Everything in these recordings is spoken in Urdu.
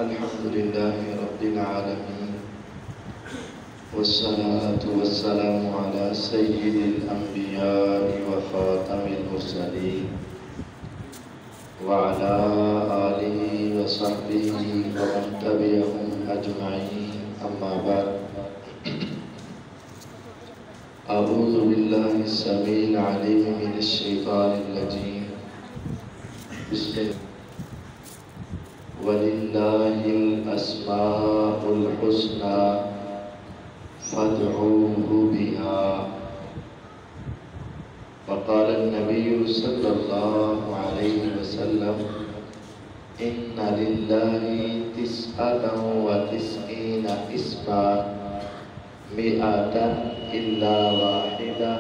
الحمد لله رب العالمين والصلاة والسلام على سيد الأنبياء وخاتم المرسلين وعلى آله وصحبه ومن تبعهم أجمعين أما بعد أعوذ بالله السميع العليم من الشيطان الرجيم بسم الله وَلِلَّهِ الْأَسْمَاءُ الْحُسْنَى فَادْعُوهُ بِهَا وقال النبي صلى الله عليه وسلم إن لله 99 اسما 100 إلا واحدة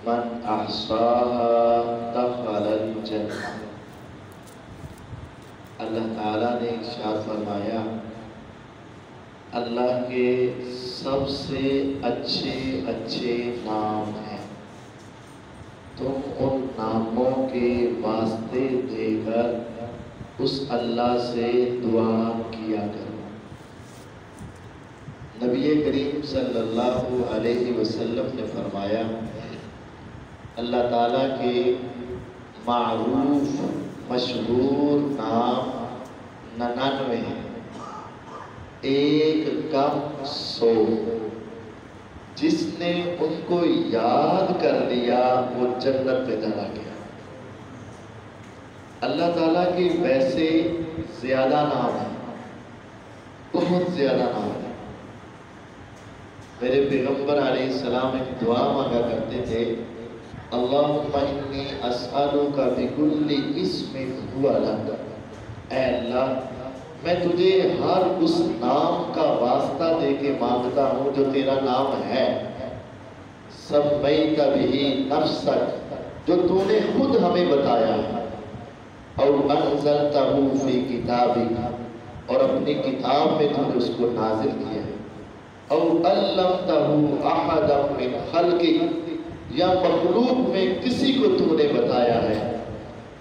من أحصاها دخل الجنة۔ اللہ تعالیٰ نے ارشاد فرمایا اللہ کے سب سے اچھے نام ہیں، تم ان ناموں کے واسطے دے کر اس اللہ سے دعا کیا کرو۔ نبی کریم صلی اللہ علیہ وسلم نے فرمایا اللہ تعالیٰ کے معروف مشہور نام 99 ہیں، ایک کم 100۔ جس نے ان کو یاد کر لیا وہ جنت میں چلا گیا۔ اللہ تعالیٰ کے ویسے زیادہ نام ہیں، بہت زیادہ نام ہیں۔ میرے پیغمبر علیہ السلام ایک دعا مانگا کرتے تھے، اللہم انی اسألک بکل اسم هو لک، اے اللہ میں تجھے ہر اس نام کا واسطہ دے کے مانگتا ہوں جو تیرا نام ہے، سمیت بہ نفسک، جو تو نے خود ہمیں بتایا ہے، او انزلتہ فی کتابک، اور اپنی کتاب میں تو نے اس کو نازل کیا ہے، او علمتہ احدا من خلقک، یا مخلوق میں کسی کو تو نے بتایا ہے،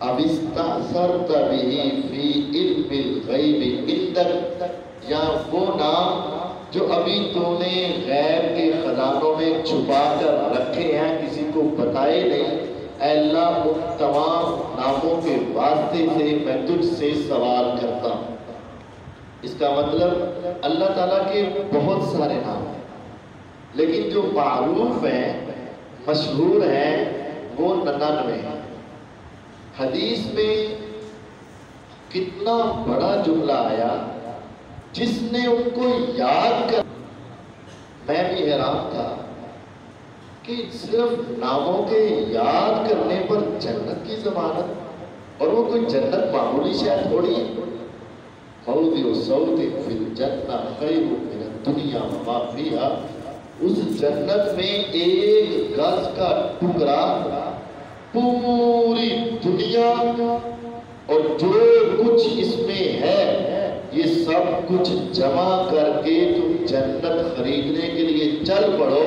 اب استأثرت بہ فی علم الغیب عندک، یا وہ نام جو ابھی تو نے غیب کے خزانوں میں چھپا کر رکھے ہیں، کسی کو بتائے نہیں، اے اللہ ان تمام ناموں کے واسطے سے میں تجھ سے سوال کرتا ہوں۔ اس کا مطلب اللہ تعالیٰ کے بہت سارے نام ہیں، لیکن جو معروف ہیں مشہور ہیں وہ 99 ہیں۔ حدیث میں کتنا بڑا جملہ آیا، جس نے ان کو یاد کر، میں بھی حیران تھا کہ صرف ناموں کے یاد کرنے پر جنت کی ضمانت، اور وہ کوئی جنت معمولی شاید تھوڑی ہے۔ موضع صوت فی الجنہ خیر من الدنیا وما فیہا، اس جنت میں ایک گز کا ٹکڑا پوری دنیا اور جو کچھ اس میں ہے یہ سب کچھ جمع کر کے تم جنت خریدنے کے لیے چل پڑو،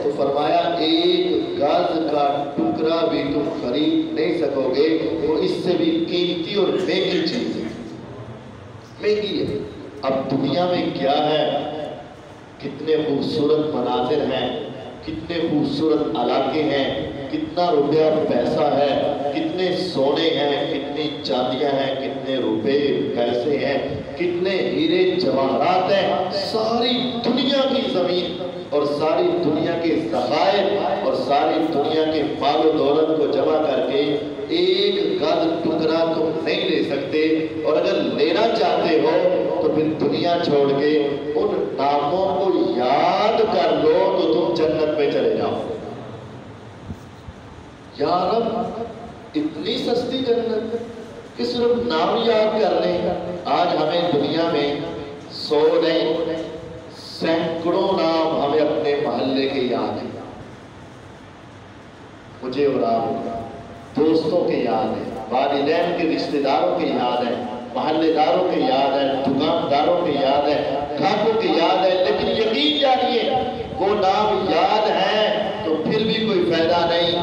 تو فرمایا ایک گز کا ٹکڑا بھی تم خرید نہیں سکو گے، وہ اس سے بھی قیمتی اور مہنگی چیز ہے، مہنگی ہے۔ اب دنیا میں کیا ہے، کتنے خوبصورت مناظر ہیں، کتنے خوبصورت علاقے ہیں، کتنا روپیہ پیسہ ہے، کتنے سونے ہیں، کتنی چاندیاں ہیں، کتنے روپے پیسے ہیں، کتنے ہیرے جواہرات ہیں، ساری دنیا کی زمین اور ساری دنیا کے ذخائر اور ساری دنیا کے مال و دولت کو جمع کر کے ایک گز ٹکڑا تم نہیں لے سکتے، اور اگر لینا چاہتے ہو تو پھر دنیا چھوڑ کے ان ناموں کو یاد کر لو تو تم جنت میں چلے جاؤ۔ یا رب اتنی سستی جنت کہ صرف نام یاد کر لیں۔ آج ہمیں دنیا میں 100 نہیں سینکڑوں نام ہمیں اپنے محلے کے یاد ہیں، مجھے اور آپ دوستوں کے یاد ہیں، والدین کے رشتہ داروں کے یاد ہیں، محلے داروں کے یاد ہیں، دکانداروں کے یاد ہیں، گھاٹوں کے یاد ہیں، لیکن یقین جانیے وہ نام یاد ہیں تو پھر بھی کوئی فائدہ نہیں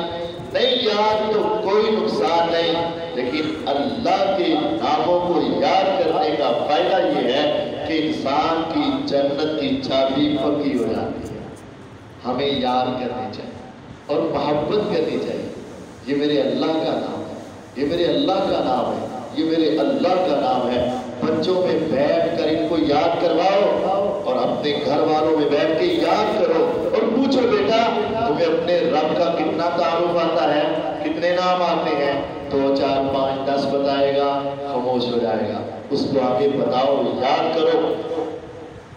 ساتھ تو کوئی نقصان نہیں، لیکن اللہ کے ناموں کو یاد کرنے کا فائدہ یہ ہے کہ انسان کی جنت کی چابی پکی ہو جاتی ہے۔ ہمیں یاد کرنی چاہیے اور محبت کرنی چاہیے، یہ میرے اللہ کا نام ہے، یہ میرے اللہ کا نام ہے، یہ میرے اللہ کا نام ہے۔ بچوں میں بیٹھ کر ان کو یاد کرواؤ اور اپنے گھر والوں میں بیٹھ کے یاد کرو اور پوچھو بیٹا تمہیں اپنے رب کا کتنا تعارف آتا ہے، کتنے نام آتے ہیں؟ 2 4 5 10 بتائے گا، خاموش ہو جائے گا۔ اس کو آگے بتاؤ، یاد کرو۔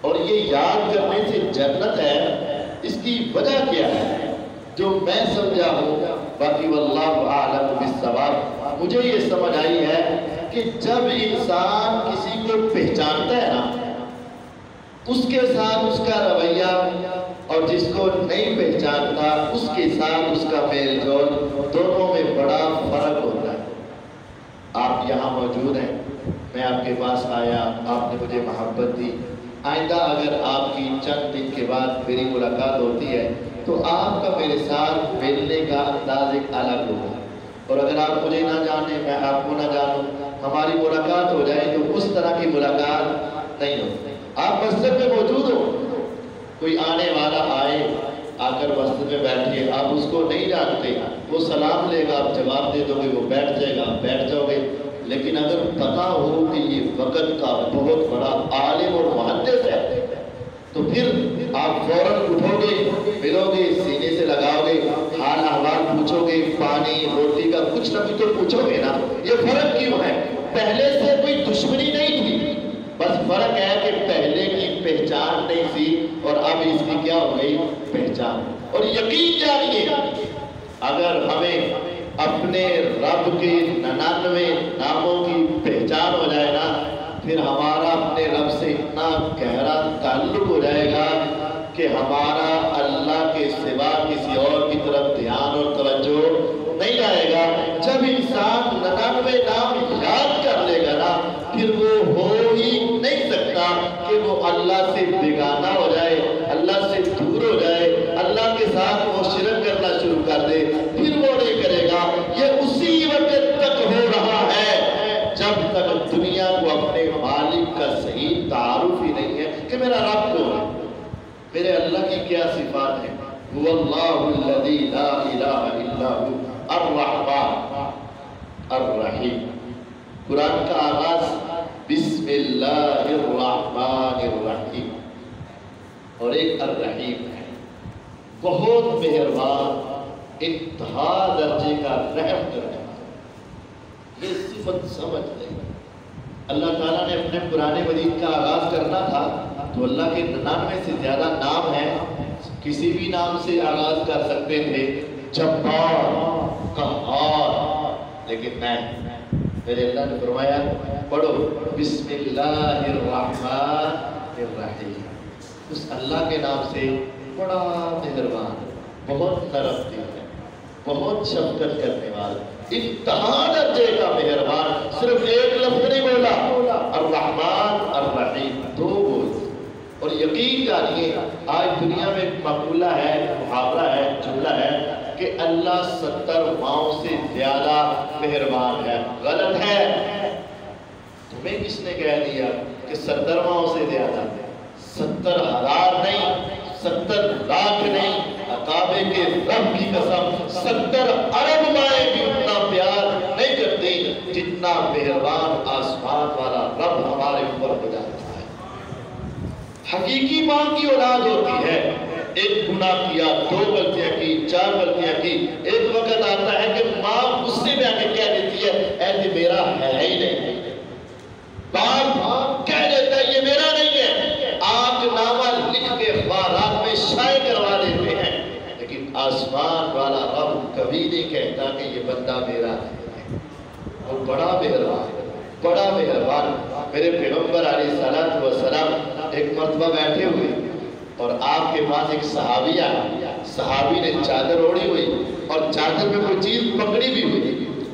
اور یہ یاد کرنے سے جنت ہے، اس کی وجہ کیا ہے جو میں سمجھا ہوں، باقی واللہ اعلم بالصواب، مجھے یہ سمجھ آئی ہے کہ جب انسان کسی کو پہچانتا ہے نا، اس کے ساتھ اس کا رویہ، اور جس کو نہیں پہچانتا اس کے ساتھ اس کا میل جول، دونوں میں بڑا فرق ہوتا ہے۔ آپ یہاں موجود ہیں، میں آپ کے پاس آیا، آپ نے مجھے محبت دی، آئندہ اگر آپ کی چند دن کے بعد میری ملاقات ہوتی ہے تو آپ کا میرے ساتھ ملنے کا انداز ایک الگ ہوگا، اور اگر آپ مجھے نہ جانیں، میں آپ کو نہ جانوں، ہماری ملاقات ہو جائے تو اس طرح کی ملاقات نہیں ہوتی۔ آپ مسجد میں موجود ہو، کوئی آنے والا آئے، آ کر مسجد میں بیٹھیے، آپ اس کو نہیں جانتے، وہ سلام لے گا، آپ جواب دے دو گے، وہ بیٹھ جائے گا، آپ بیٹھ جاؤ گے۔ لیکن اگر پتا ہو کہ یہ وقت کا بہت بڑا عالم اور محدث ہے تو پھر آپ فوراً اٹھو گے، ملو گے، سینے سے لگاؤ گے، حال احوال پوچھو گے، پانی روٹی کا کچھ نہ کچھ تو پوچھو گے نا۔ یہ فرق کیوں ہے؟ پہلے سے کوئی دشمنی نہیں تھی، بس فرق ہے کہ پہلے کی پہچان نہیں تھی اور اب اس کی کیا ہو گئی؟ پہچان۔ اور یقین جانیے اگر ہمیں اپنے رب کے 99 ناموں کی پہچان ہو جائے نا، پھر ہمارا اپنے رب سے اتنا گہرا تعلق ہو جائے گا کہ ہمارا اللہ کے سوا کسی اور کی طرف دھیان اور توجہ نہیں آئے گا۔ جب انسان 99 نام یاد کر لے گا نا، پھر وہ ہو ہی نہیں سکتا کہ وہ اللہ سے بیگانہ ہو جائے، اللہ سے دور ہو جائے، اللہ کے ساتھ وہ شرک کرنا شروع کر دے، پھر وہ نہیں کرے گا۔ یہ اسی وقت تک ہو رہا ہے جب تک دنیا کو اپنے مالک کا صحیح تعارف ہی نہیں ہے کہ میرا رب کون ہے، میرے اللہ کی کیا صفات ہیں۔ هو اللہ الذی لا الہ الا هو الرحمن الرحیم۔ قرآن کا آغاز بسم اللہ الرحمن الرحیم، اور ایک الرحیم ہے، بہت مہربان، انتہا درجے کا رحم کرنے والا۔ یہ صفت سمجھ لیں۔ اللہ تعالیٰ نے اپنے قرآن مجید کا آغاز کرنا تھا تو اللہ کے 99 سے زیادہ نام ہیں، کسی بھی نام سے آغاز کر سکتے تھے، جبار، قہار، لیکن نہیں، میرے اللہ نے فرمایا پڑھو بسم اللہ الرحمن الرحیم۔ اس اللہ کے نام سے بڑا مہربان، بہت نرم دل ہے، بہت شفقت کرنے والا، انتہا درجے کا مہربان۔ صرف ایک لفظ نہیں بولا، الرحمن الرحیم، 2 بول۔ اور یقین جانیے آج دنیا میں ایک مقولہ ہے، محاورہ ہے، جملہ ہے کہ اللہ 70 ماؤں سے زیادہ مہربان ہے۔ غلط ہے۔ تمہیں کس نے کہہ دیا کہ 70 ماؤں سے زیادہ؟ 70,000 نہیں، 70 لاکھ نہیں، کعبے کے رب کی قسم 70 ارب مائیں بھی اتنا پیار نہیں کرتی جتنا مہربان آسمان والا رب ہمارے اوپر ہو جاتا ہے۔ حقیقی ماں کی اولاد ہوتی ہے، ایک گناہ کیا، 2 غلطیاں کی، 4 غلطیاں کی، ایک وقت آتا ہے کہ ماں غصے میں آ کے کہہ دیتی ہے اے میرا ہے ہی نہیں، باپ کہہ دیتا ہے یہ میرا نہیں ہے، آگ نامہ لکھ کے اخبارات میں شائع کروا دیتے ہیں، لیکن آسمان والا رب کبھی نہیں کہتا کہ یہ بندہ میرا ہے۔ وہ بڑا مہربان، بڑا مہربان۔ میرے پیغمبر علیہ السلام ایک مرتبہ بیٹھے ہوئے اور آپ کے پاس ایک صحابی آیا، صحابی نے چادر اوڑھی ہوئی اور چادر میں کوئی چیز پکڑی بھی ہوئی،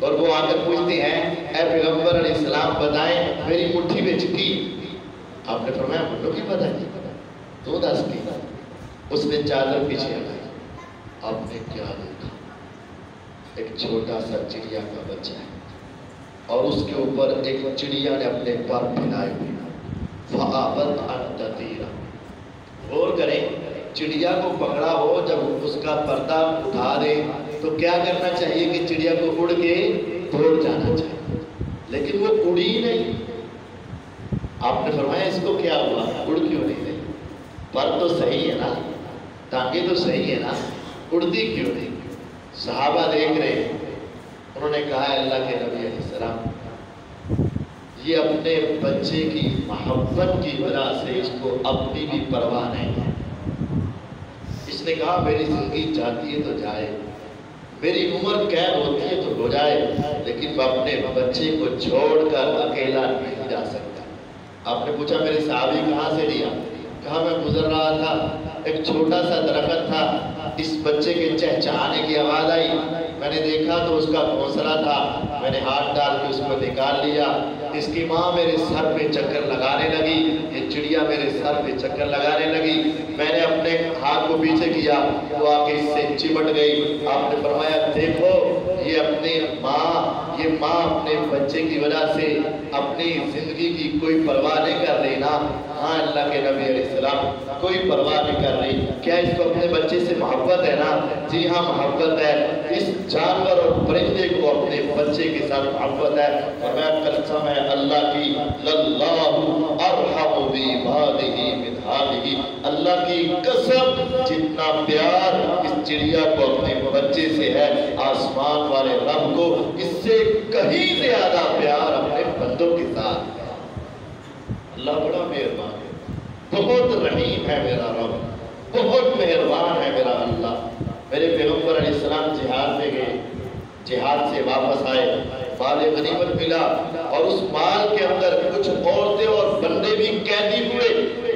اور وہ آ کر پوچھتے ہیں اے پیغمبر علیہ السلام بتائیں میری مٹھی میں چکی۔ آپ نے فرمایا مجھے بھی پتہ نہیں، تو دس کی۔ اس نے چادر پیچھے ہٹائی، آپ نے کیا دیکھا؟ ایک چھوٹا سا چڑیا کا بچہ ہے اور اس کے اوپر ایک چڑیا نے اپنے پر پھیلائے ہوئے فَأَبَتْ أَن تَطِيرَ۔ غور کریں، چڑیا کو پکڑا ہو، جب اس کا پردہ اٹھا دے تو کیا کرنا چاہیے کہ چڑیا کو اڑ کے دوڑ جانا چاہیے، لیکن وہ اڑی نہیں۔ آپ نے فرمایا اس کو کیا ہوا، اڑ کیوں نہیں رہی؟ پر تو صحیح ہے نا، ٹانگیں تو صحیح ہے نا، اڑتی کیوں نہیں؟ صحابہ دیکھ رہے، انہوں نے کہا اللہ کے نبی علیہ السلام، یہ اپنے بچے کی محبت کی وجہ سے اس کو اپنی بھی پرواہ نہیں ہے۔ اس نے کہا میری زندگی جاتی ہے تو جائے، میری عمر قید ہوتی ہے تو ہو جائے، لیکن میں اپنے بچے کو چھوڑ کر اکیلا نہیں جا سکتا۔ آپ نے پوچھا میرے صحابی کہاں سے لیا؟ کہا میں گزر رہا تھا، ایک چھوٹا سا درخت تھا، اس بچے کے چہچہانے کی آواز آئی، میں نے دیکھا تو اس کا گھونسلہ تھا، میں نے ہاتھ ڈال کے اس کو نکال لیا۔ اس کی ماں میرے سر پہ چکر لگانے لگی، یہ چڑیا میرے سر پہ چکر لگانے لگی، میں نے اپنے ہاتھ کو پیچھے کیا، وہ آ کے اس سے چمٹ گئی۔ آپ نے فرمایا دیکھو یہ اپنی ماں اپنے بچے کی وجہ سے اپنی زندگی کی کوئی پرواہ نہیں کر رہی نا؟ ہاں اللہ کے نبی علیہ السلام، کوئی پرواہ نہیں کر رہی۔ کیا اس کو اپنے بچے سے محبت ہے نا؟ جی ہاں محبت ہے، اس جانور اور پرندے کو اپنے بچے کے ساتھ محبت ہے۔ اور میں قسم ہے اللہ کی، لَلَّهُ أَرْحَمُ بِعِبَادِهِ مِنْ هَٰذِهِ، اللہ کی قسم جتنا پیار اس چڑیا کو اپنے بچے سے ہے، آسمان والے رب کو اس سے کہیں زیادہ پیار اپنے بندوں کے ساتھ ہے۔ اللہ بڑا مہربان ہے، بہت رحیم ہے میرا رب، بہت مہربان ہے میرا اللہ۔ میرے پیغمبر علیہ السلام جہاد میں گئے، جہاد سے واپس آئے، مال غنیمت ملا، اور اس مال کے اندر کچھ عورتیں اور بندے بھی قیدی ہوئے،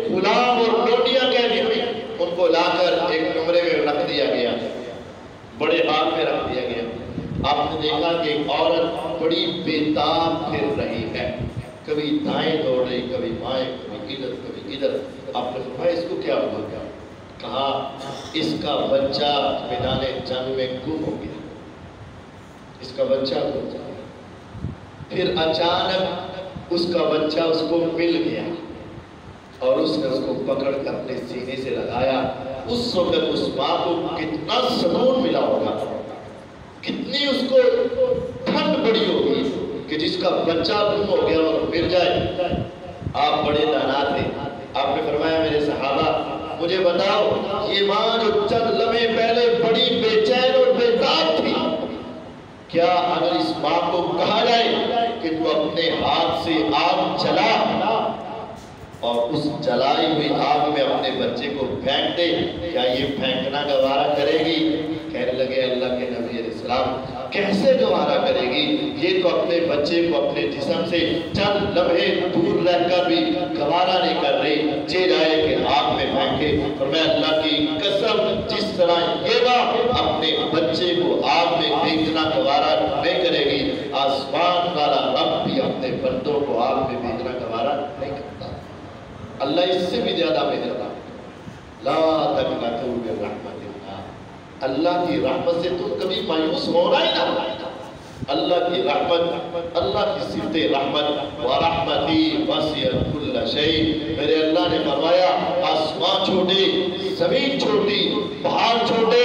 غلام اور لونڈیاں قیدی ہوئی، ان کو لا کر ایک کمرے میں رکھ دیا گیا، بڑے حال میں رکھ دیا گیا۔ آپ نے دیکھا کہ ایک عورت بڑی بےتاب پھر رہی ہے، کبھی دائیں دوڑ رہی، کبھی بائیں، کبھی ادھر کبھی ادھر۔ آپ نے فرمایا اس کو کیا ہوا؟ کیا کہا اس کا بچہ میدان جنگ میں گم ہو گیا، اس کا بچہ گم ہو گیا۔ پھر اچانک اس کا بچہ اس کو مل گیا اور اس نے اس کو پکڑ کر اپنے سینے سے لگایا۔ اس وقت اس ماں کو کتنا سکون ملا ہوگا، کتنی اس کو ٹھنڈ پڑی ہوگی کہ جس کا بچہ گم ہو گیا اور مل جائے۔ آپ بڑے دانا تھے، آپ نے فرمایا میرے صحابہ مجھے بتاؤ، یہ ماں جو چند لمحے پہلے بڑی بے چین اور بے تاب تھی، کیا اگر اس ماں کو کہا جائے کہ تو اپنے ہاتھ سے آگ جلا اور اس جلائی ہوئی آگ میں اپنے بچے کو پھینک دے، کیا یہ پھینکنا گوارا کرے گی؟ کہنے لگے اللہ کے نبی علیہ السلام کیسے گوارا کرے گی؟ یہ تو اپنے بچے کو اپنے جسم سے چند لمحے دور رہ کر بھی گوارا نہیں کر رہی، چہ جائے کہ آگ میں پھینکے۔ اور میں اللہ کی قسم جس طرح یہ ماں اپنے بچے کو آگ میں پھینکنا گوارا نہیں کرے گی، آسمان والا رب بھی اپنے بندوں کو آگ میں پھینکنا گوارا نہیں کرتا۔ اللہ اس سے بھی زیادہ مہربان، لا تقنطوا من رحمت اللہ، اللہ کی رحمت سے تم کبھی مایوس ہونا ہی نہ۔ اللہ کی رحمت، اللہ کی صفت رحمت، وَرَحْمَتِي وَسِعَتْ كُلَّ شَيْءٍ، میرے اللہ نے فرمایا آسمان چھوٹے، زمین چھوٹی، پہاڑ چھوٹے،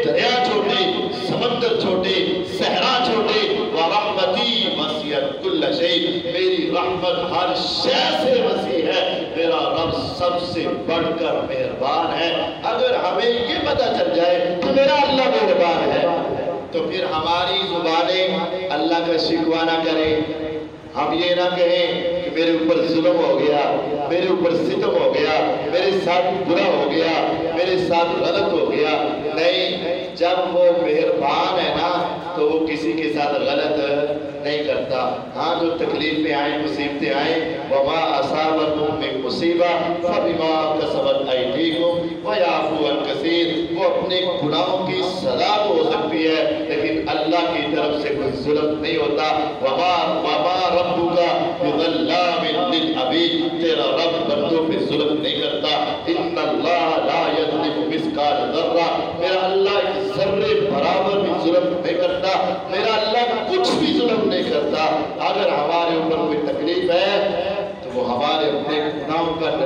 دریا چھوٹے، سمندر چھوٹے، صحرا چھوٹے، وَرَحْمَتِي وَسِعَتْ كُلَّ شَيْءٍ، میری رحمت ہر شے سے وسیع ہے، میرا رب سب سے بڑھ کر مہربان ہے۔ اگر ہمیں یہ پتہ چل جائے تو میرا اللہ مہربان ہے، تو پھر ہماری زبانیں اللہ کا شکوہ نہ کریں، ہم یہ نہ کہیں کہ میرے اوپر ظلم ہو گیا، میرے اوپر ستم ہو گیا، میرے ساتھ برا ہو گیا، میرے ساتھ غلط ہو گیا۔ نہیں، جب وہ مہربان ہے نا تو وہ کسی کے ساتھ غلط نہیں کرتا۔ ہاں جو تکلیفیں آئیں، مصیبتیں آئیں، وَمَا أَصَابَكُم مِّن مُّصِیبَةٍ فَبِمَا كَسَبَتْ أَیْدِیکُم وَیَعْفُو عَن کَثِیر، وہ اپنے گناہوں کی سزا تو ہو سکتی ہے لیکن اللہ کی طرف سے کوئی ظلم نہیں ہوتا۔ وَمَا رَبُّكَ بِظَلَّامٍ لِّلْعَبِیدِ، تیرا رب بندوں پہ ظلم نہیں کرتا۔ إِنَّ اللَّهَ لَا يَظْلِمُ مِثْقَالَ ذَرَّةٍ، میرا اللہ ایک ذرے برابر بھی ظلم نہیں کرتا۔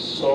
100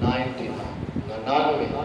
99।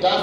10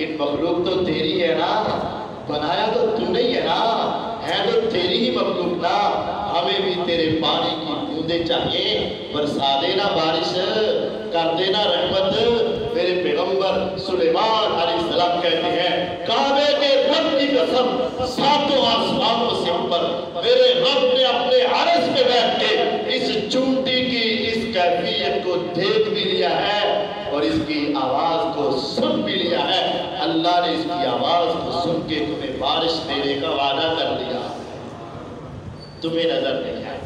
لیکن مخلوق تو تیری ہے نا، بنایا تو تو نہیں ہے نا، ہے تو تیری ہی مخلوق نا، ہمیں بھی تیرے پانی کی بوندیں چاہیے، برسا دینا بارش، کر دینا رحمت۔ میرے پیغمبر سلیمان علیہ السلام کہتے ہیں کعبے کے رب کی قسم ساتوں آسمانوں سے اوپر میرے رب نے اپنے عرش پہ بیٹھ کے اس چونٹی کی اس کیفیت کو دیکھ بھی لیا ہے اور اس کی آواز کو سن بھی لیا ہے۔ اللہ نے اس کی آواز کو سن کے تمہیں بارش دینے کا وعدہ کر دیا، تمہیں نظر نہیں آئی،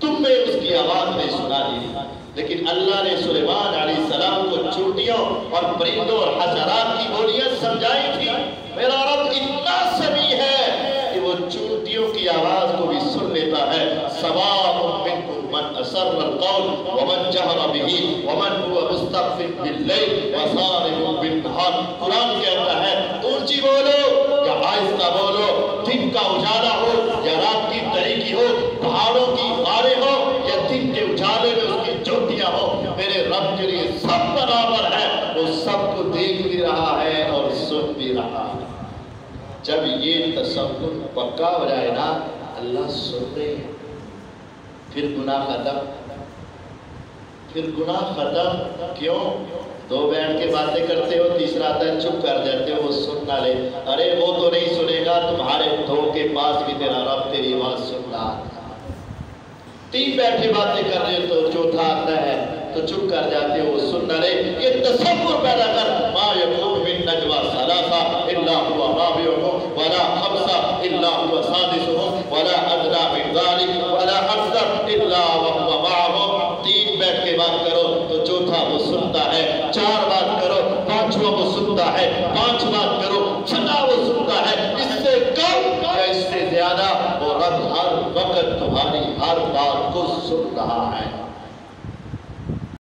تمہیں اس کی آواز نہیں سنا دی، لیکن اللہ نے سلیمان علیہ السلام کو چونٹیوں اور پرندوں اور حشرات کی بولیاں سمجھائی تھی۔ میرا رب اتنا سمیع ہے کہ وہ چونٹیوں کی آواز کو بھی سن لیتا ہے۔ سواء منکم من اسر القول ومن جہر بہ ومن هو مستخف باللیل وسارب بالنہار۔ قرآن کہتا ہے اونچی بولو یا آہستہ بولو، دن کا اجالا ہو یا رات کی تاریکی ہو، پہاڑوں کی غاریں ہو یا دن کے اجالے میں اس کی چوٹیاں ہو، میرے رب کے لیے سب برابر ہے، وہ سب کو دیکھ بھی رہا ہے اور سن بھی رہا ہے۔ جب یہ تصور پکا ہو جائے نا، اللہ سن رہے ہیں، پھر گناہ ختم، پھر گناہ ختم۔ کیوں؟ دو بیٹھ کے باتیں کرتے ہو، تیسرا آتا ہے چپ کر جاتے ہو، وہ سن نہ لے، ارے وہ تو نہیں سنے گا، تمہارے دو کے پاس بھی تیرا رب تیری آواز سن رہا ہے۔ تین بیٹھے باتیں کر رہے تو چوتھا آتا ہے تو چپ کر جاتے ہو، سن نہ لے۔ یہ تصور پیدا کر، ما یکون من نجوی ثلاثہ الا هو رابعهم ولا خمسہ الا هو سادسهم ولا ادنی من ذلک ولا اکثر الا وهو معهم۔ تین بیٹھ کے بات کرو تو چوتھا وہ سنتا ہے، چار بات کرو پانچواں وہ سنتا ہے، پانچ بات کرو چھٹا وہ سنتا ہے، اس سے کم یا اس سے زیادہ وہ رب ہر وقت تمہاری ہر بات کو سن رہا ہے۔